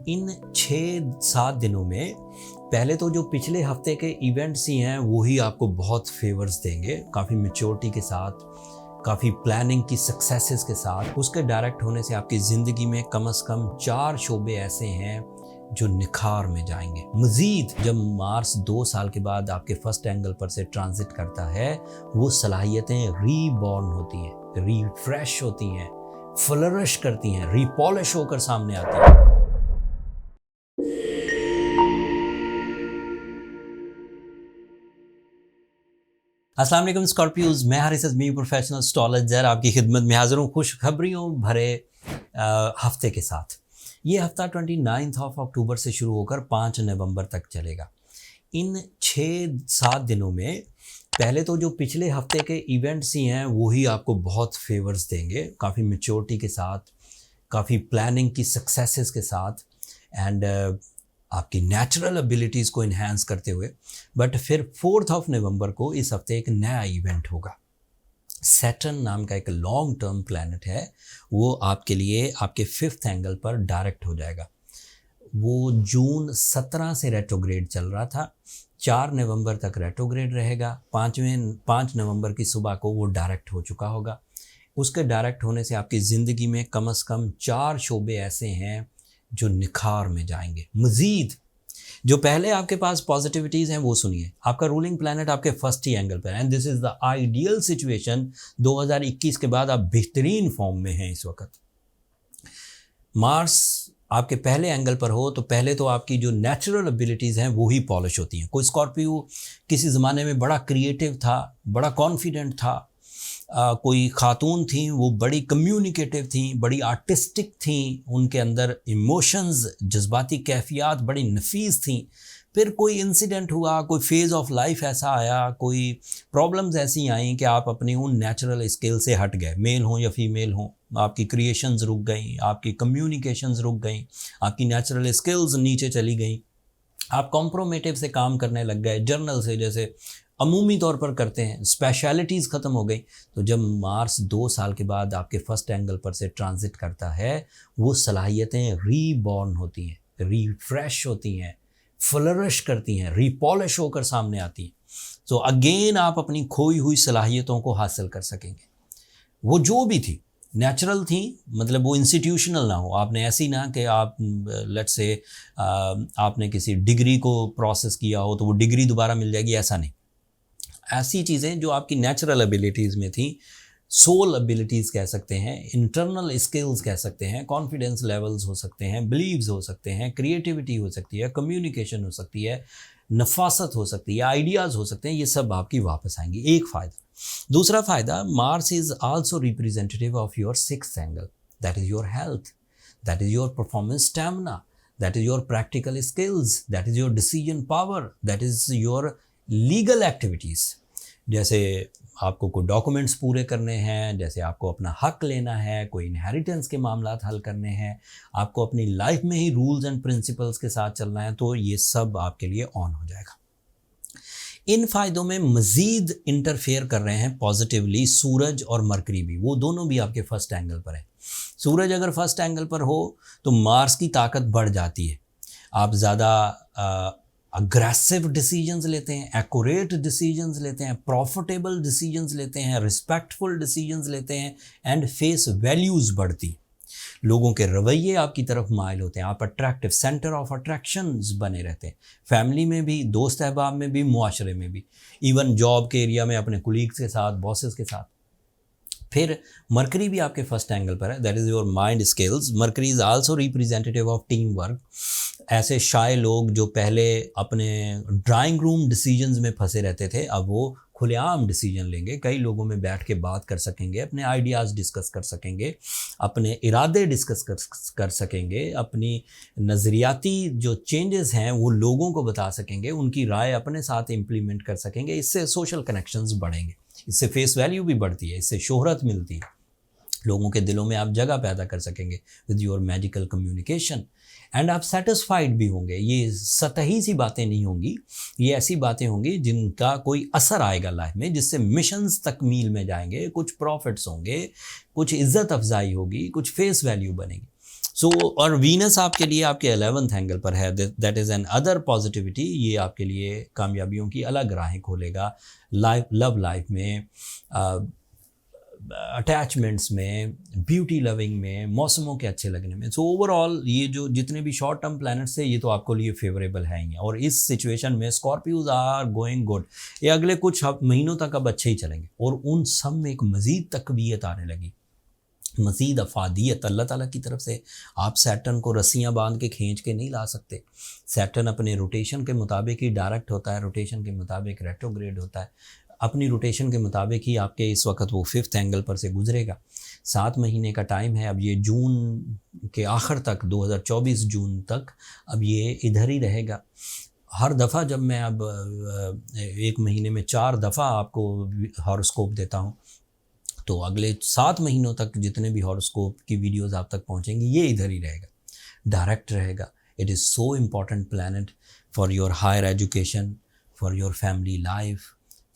इन 6-7 दिनों में पहले तो जो पिछले हफ्ते के इवेंट्स ही हैं वो ही आपको बहुत फेवर्स देंगे, काफ़ी मैच्योरिटी के साथ, काफ़ी प्लानिंग की सक्सेसेस के साथ। उसके डायरेक्ट होने से आपकी ज़िंदगी में कम से कम 4 शोबे ऐसे हैं जो निखार में जाएंगे। मज़ीद जब मार्स 2 साल के बाद आपके फर्स्ट एंगल पर से ट्रांजिट करता है, वो सलाहियतें रीबॉर्न होती हैं, रिफ्रेश होती हैं, फ्लरिश करती हैं, रिपॉलिश होकर सामने आती हैं। अस्सलाम वालेकुम स्कॉर्पियोज, मैं हारिस अज़मी प्रोफेशनल एस्ट्रोलॉजर आपकी खिदमत में हाजिर हूँ खुशखबरियों भरे हफ्ते के साथ। ये हफ्ता 29 अक्टूबर से शुरू होकर 5 नवंबर तक चलेगा। इन 6-7 दिनों में पहले तो जो पिछले हफ्ते के इवेंट्स ही हैं वो ही आपको बहुत फेवर्स देंगे, काफ़ी मैच्योरिटी के साथ, काफ़ी प्लानिंग की सक्सेसेस के साथ एंड आपकी नेचुरल एबिलिटीज़ को इन्हांस करते हुए। बट फिर 4 नवंबर को इस हफ्ते एक नया इवेंट होगा। सैटर्न नाम का एक लॉन्ग टर्म प्लैनेट है, वो आपके लिए आपके 5th एंगल पर डायरेक्ट हो जाएगा। वो जून 17 से रेट्रोग्रेड चल रहा था, 4 नवंबर तक रेट्रोग्रेड रहेगा। 5 नवंबर की सुबह को वो डायरेक्ट हो चुका होगा। उसके डायरेक्ट होने से आपकी ज़िंदगी में कम से कम 4 शोबे ऐसे हैं जो निखार में जाएंगे। मज़ीद जो पहले आपके पास पॉजिटिविटीज़ हैं वो सुनिए। आपका रूलिंग प्लैनेट आपके फर्स्ट ही एंगल पर है and this is the ideal situation. 2021 के बाद आप बेहतरीन फॉर्म में हैं इस वक्त। मार्स आपके पहले एंगल पर हो तो पहले तो आपकी जो नेचुरल एबिलिटीज़ हैं वो ही पॉलिश होती हैं। कोई स्कॉर्पियो किसी ज़माने में बड़ा क्रिएटिव था, बड़ा कॉन्फिडेंट था। कोई खातून थी वो बड़ी कम्युनिकेटिव थी, बड़ी आर्टिस्टिक थी, उनके अंदर इमोशंस, जज्बाती कैफियत बड़ी नफीस थी। फिर कोई इंसिडेंट हुआ, कोई फेज़ ऑफ लाइफ ऐसा आया, कोई प्रॉब्लम्स ऐसी आई कि आप अपनी उन नेचुरल स्किल से हट गए। मेल हों या फीमेल हों, आपकी क्रिएशंस रुक गई, आपकी कम्युनिकेशंस रुक गई, आपकी नेचुरल स्किल्स नीचे चली गई, आप कॉम्प्रोमेटिव से काम करने लग गए, जर्नल से जैसे अमूमी तौर पर करते हैं, स्पेशलिटीज़ ख़त्म हो गई। तो जब मार्स 2 साल के बाद आपके फर्स्ट एंगल पर से ट्रांजिट करता है, वो सलाहियतें रीबॉर्न होती हैं, रिफ्रेश होती हैं, फ्लरिश करती हैं, रिपॉलिश होकर सामने आती हैं। तो अगेन आप अपनी खोई हुई सलाहियतों को हासिल कर सकेंगे। वो जो भी थी नेचुरल थी, मतलब वो इंस्टीट्यूशनल ना हो। आपने ऐसी ना कि आप लेट्स से आपने किसी डिग्री को प्रोसेस किया हो तो वो डिग्री दोबारा मिल जाएगी, ऐसा नहीं। ऐसी चीज़ें जो आपकी नेचुरल एबिलिटीज़ में थी, सोल एबिलिटीज़ कह सकते हैं, इंटरनल स्किल्स कह सकते हैं, कॉन्फिडेंस लेवल्स हो सकते हैं, बिलीव्स हो सकते हैं, क्रिएटिविटी हो सकती है, कम्युनिकेशन हो सकती है, नफासत हो सकती है, आइडियाज़ हो सकते हैं, ये सब आपकी वापस आएंगी। एक फ़ायदा। दूसरा फ़ायदा, Mars is also representative of your 6th angle, that is your health, that is your performance stamina, that is your practical skills, that is your decision power, that is your legal activities. जैसे आपको कोई documents पूरे करने हैं, जैसे आपको अपना हक लेना है, कोई इनहेरिटेंस के मामलात हल करने हैं, आपको अपनी लाइफ में ही रूल्स एंड प्रिंसिपल्स के साथ चलना है, तो ये सब आपके लिए ऑन हो जाएगा। इन फ़ायदों में मज़ीद इंटरफेयर कर रहे हैं पॉजिटिवली सूरज और मरकरी भी। वो दोनों भी आपके फर्स्ट एंगल पर हैं। सूरज अगर फर्स्ट एंगल पर हो तो मार्स की ताकत बढ़ जाती है। आप ज़्यादा अग्रेसिव डिसीजंस लेते हैं, एक्यूरेट डिसीजंस लेते हैं, प्रॉफिटेबल डिसीजंस लेते हैं, रिस्पेक्टफुल डिसीजंस लेते हैं एंड फेस वैल्यूज़ बढ़ती। लोगों के रवैये आपकी तरफ माइल होते हैं, आप अट्रैक्टिव, सेंटर ऑफ अट्रैक्शंस बने रहते हैं। फैमिली में भी, दोस्त अहबाब में भी, मुआशरे में भी, इवन जॉब के एरिया में अपने कुलीग्स के साथ, बॉसेस के साथ। फिर मरकरी भी आपके फर्स्ट एंगल पर है, that is your mind skills. Mercury is also representative of team work. ऐसे शाय लोग जो पहले अपने ड्राइंग रूम डिसीजंस में फंसे रहते थे, अब वो खुलेआम डिसीजन लेंगे, कई लोगों में बैठ के बात कर सकेंगे, अपने आइडियाज़ डिस्कस कर सकेंगे, अपने इरादे डिस्कस कर सकेंगे, अपनी नज़रियाती जो चेंजेस हैं वो लोगों को बता सकेंगे, उनकी राय अपने साथ इम्प्लीमेंट कर सकेंगे। इससे सोशल कनेक्शंस बढ़ेंगे, इससे फेस वैल्यू भी बढ़ती है, इससे शोहरत मिलती है, लोगों के दिलों में आप जगह पैदा कर सकेंगे with your magical communication and आप सेटिस्फाइड भी होंगे। ये सतही सी बातें नहीं होंगी, ये ऐसी बातें होंगी जिनका कोई असर आएगा लाइफ में, जिससे मिशंस तकमील में जाएंगे, कुछ प्रॉफिट्स होंगे, कुछ इज़्ज़त अफजाई होगी, कुछ फेस वैल्यू बनेगी। सो और वीनस आपके लिए आपके 11th एंगल पर है, that is an other positivity. ये आपके लिए कामयाबियों की अलग राहें खोलेगा लव लाइफ में, अटैचमेंट्स में, ब्यूटी लविंग में, मौसमों के अच्छे लगने में। सो ओवरऑल ये जो जितने भी शॉर्ट टर्म प्लैनेट्स है ये तो आपको लिए फेवरेबल हैं ही। और इस सिचुएशन में स्कॉर्पियोज आर गोइंग गुड। ये अगले कुछ महीनों तक अब अच्छे ही चलेंगे और उन सब में एक मज़ीद तकवीयत आने लगी, मज़ीद अफादियत अल्लाह ताला की तरफ से। आप सैटर्न को रस्सियाँ बांध के खींच के नहीं ला सकते। सैटर्न अपने रोटेशन के मुताबिक ही डायरेक्ट होता है, रोटेशन के मुताबिक रेट्रोग्रेड होता है, अपनी रोटेशन के मुताबिक ही आपके इस वक्त वो 5th एंगल पर से गुजरेगा। 7 महीने का टाइम है। अब ये जून के आखिर तक, 2024 जून तक अब ये इधर ही रहेगा। हर दफ़ा जब मैं अब 1 महीने में 4 दफ़ा आपको हॉरोस्कोप देता हूँ, तो अगले 7 महीनों तक जितने भी हॉरोस्कोप की वीडियोस आप तक पहुँचेंगी ये इधर ही रहेगा, डायरेक्ट रहेगा। It is so important planet for your higher education, for your family life,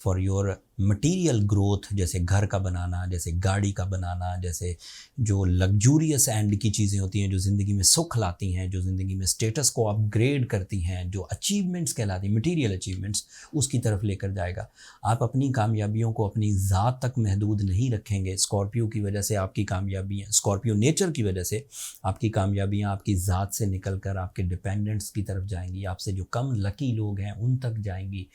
for your material growth, जैसे घर का बनाना, जैसे गाड़ी का बनाना, जैसे जो लग्जूरियस एंड की चीज़ें होती हैं जो ज़िंदगी में सुख लाती हैं, जो ज़िंदगी में स्टेटस को अपग्रेड करती हैं, जो अचीवमेंट्स कहलाती हैं, मटीरियल अचीवमेंट्स, उसकी तरफ लेकर जाएगा। आप अपनी कामयाबियों को अपनी ज़ात तक महदूद नहीं रखेंगे। स्कॉर्पियो की वजह से आपकी कामयाबियाँ, स्कॉर्पियो नेचर की वजह से आपकी कामयाबियाँ आपकी ज़ात से निकल कर आपके डिपेंडेंट्स की तरफ जाएंगी। आपसे जो कम लकी लोग हैं उन तक जाएंगी।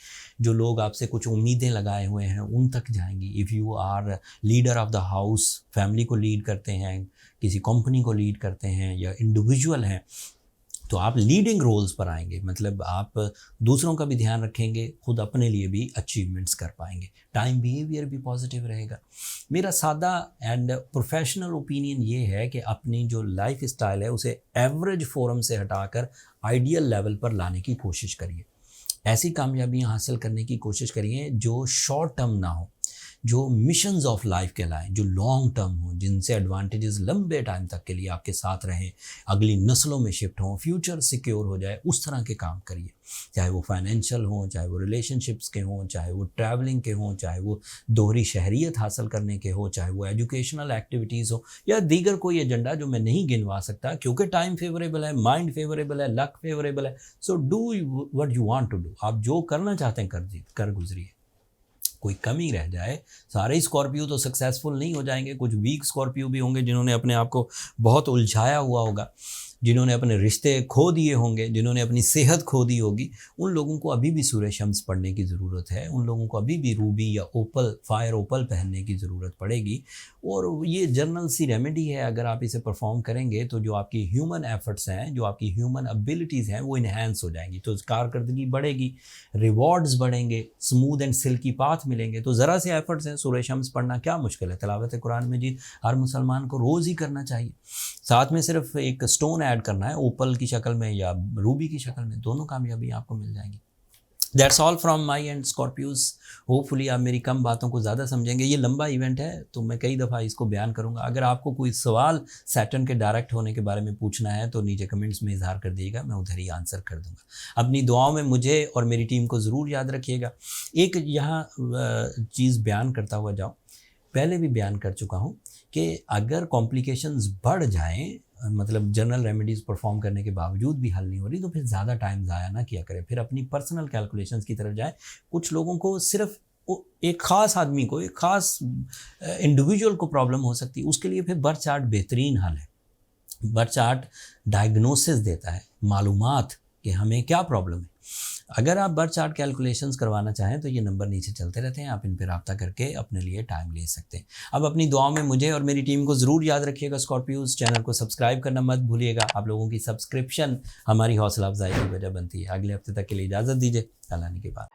जो लोग आपसे कुछ उम्मीदें लगाए हुए हैं उन तक जाएंगी। If you are leader of the house, family को लीड करते हैं, किसी कंपनी को लीड करते हैं या इंडिविजुअल हैं, तो आप लीडिंग रोल्स पर आएंगे। मतलब आप दूसरों का भी ध्यान रखेंगे, खुद अपने लिए भी अचीवमेंट्स कर पाएंगे। टाइम बिहेवियर भी पॉजिटिव रहेगा। मेरा सादा एंड प्रोफेशनल ओपिनियन ये है कि अपनी जो लाइफ स्टाइल है उसे एवरेज फोरम से हटाकर आइडियल लेवल पर लाने की कोशिश करिए। ऐसी कामयाबियाँ हासिल करने की कोशिश करिए जो शॉर्ट टर्म ना हो, जो मिशंस ऑफ लाइफ कहलाएं, जो लॉन्ग टर्म हो, जिनसे एडवांटेजेस लंबे टाइम तक के लिए आपके साथ रहें, अगली नस्लों में शिफ्ट हों, फ्यूचर सिक्योर हो जाए, उस तरह के काम करिए। चाहे वो फाइनेंशियल हों, चाहे वो रिलेशनशिप्स के हों, चाहे वो ट्रैवलिंग के हों, चाहे वो दोहरी शहरियत हासिल करने के हो, चाहे वो एजुकेशनल एक्टिविटीज़ हो या दीगर कोई एजेंडा जो मैं नहीं गिनवा सकता, क्योंकि टाइम फेवरेबल है, माइंड फेवरेबल है, लक फेवरेबल है। So do what you want to do. आप जो करना चाहते हैं कर गुजरिए। कोई कमी रह जाए, सारे स्कॉर्पियो तो सक्सेसफुल नहीं हो जाएंगे। कुछ वीक स्कॉर्पियो भी होंगे जिन्होंने अपने आप को बहुत उलझाया हुआ होगा, जिन्होंने अपने रिश्ते खो दिए होंगे, जिन्होंने अपनी सेहत खो दी होगी। उन लोगों को अभी भी सूरज शम्स पढ़ने की ज़रूरत है। उन लोगों को अभी भी रूबी या ओपल, फायर ओपल पहनने की ज़रूरत पड़ेगी। और ये जर्नल सी रेमेडी है। अगर आप इसे परफॉर्म करेंगे तो जो आपकी ह्यूमन एफर्ट्स हैं, जो आपकी ह्यूमन एबिलिटीज़ हैं, वो इन्हेंस हो जाएंगी। तो कारकर्दगी बढ़ेगी, रिवॉर्ड्स बढ़ेंगे, स्मूथ एंड सिल्की पाथ मिलेंगे। तो ज़रा से एफर्ट्स हैं, सूरज शम्स पढ़ना क्या मुश्किल है। तिलावत कुरान मजीद हर मुसलमान को रोज़ ही करना चाहिए। साथ में सिर्फ एक स्टोन ऐड करना है, ओपल की शक्ल में या रूबी की शक्ल में, दोनों कामयाबी आपको मिल जाएंगी। That's all from my and Scorpios. Hopefully आप मेरी कम बातों को ज़्यादा समझेंगे। ये लंबा इवेंट है तो मैं कई दफ़ा इसको बयान करूँगा। अगर आपको कोई सवाल सैटर्न के डायरेक्ट होने के बारे में पूछना है तो नीचे कमेंट्स में इजहार कर दिएगा, मैं उधर ही आंसर कर दूँगा। अपनी दुआओं में मुझे और मेरी टीम को ज़रूर याद रखिएगा। एक यहाँ चीज़ बयान करता हुआ जाऊँ, पहले भी बयान कर चुका हूँ कि अगर कॉम्प्लिकेशंस बढ़ जाएं, मतलब जनरल रेमेडीज़ परफॉर्म करने के बावजूद भी हल नहीं हो रही, तो फिर ज़्यादा टाइम ज़ाया ना किया करें। फिर अपनी पर्सनल कैलकुलेशंस की तरफ जाएं। कुछ लोगों को सिर्फ एक ख़ास आदमी को, एक ख़ास इंडिविजुअल को प्रॉब्लम हो सकती है, उसके लिए फिर बर्थ चार्ट बेहतरीन हल है। बर्थ चार्ट डायग्नोसिस देता है, मालूमात कि हमें क्या प्रॉब्लम है। अगर आप बर्थ चार्ट कैलकुलेशंस करवाना चाहें तो ये नंबर नीचे चलते रहते हैं, आप इन पर रब्ता करके अपने लिए टाइम ले सकते हैं। अब अपनी दुआओं में मुझे और मेरी टीम को ज़रूर याद रखिएगा। स्कॉर्पियोज चैनल को सब्सक्राइब करना मत भूलिएगा। आप लोगों की सब्सक्रिप्शन हमारी हौसला अफजाई की वजह बनती है। अगले हफ्ते तक के लिए इजाज़त दीजिए। अल्लाह ने के बाद।